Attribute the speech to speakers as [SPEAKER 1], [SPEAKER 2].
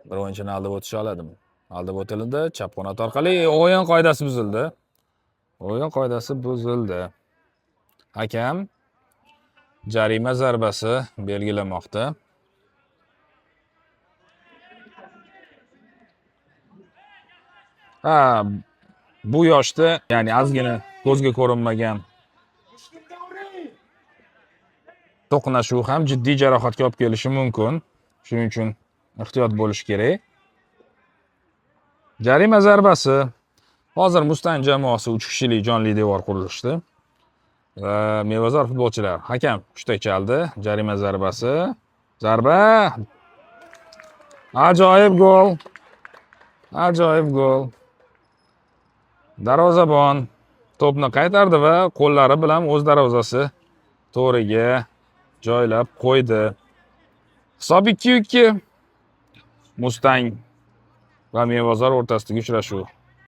[SPEAKER 1] Bir o'yinchini aldab o'tisha oladimi? Aldab o'tildi, chap qanot orqali o'yin qoidasi buzildi. O'yin qoidasi buzildi. Hakam jarima zarbasi belgilamoqda. Ha, bu yoshda, ya'ni ozgina ko'zga ko'rinmagan to'qnashuv ham jiddiy jarohatga olib kelishi mumkin. Shuning uchun ehtiyot bo'lish kerak. Jarima zarbasi. Hozir Mustang jamoasi 3 kishilik jonli devor qurilishdi. Va Mevazor futbolchilar. Hakam hushtak chaldi. Jarima zarbasi. Zarba. Ajoyib gol. Ajoyib gol. Darvozabon to'pni qaytardi va qo'llari bilan o'z darvozasi to'riga joylab qo'ydi. Hisob 2-2. Mustang va Mevazor o'rtasidagi uchrashuv.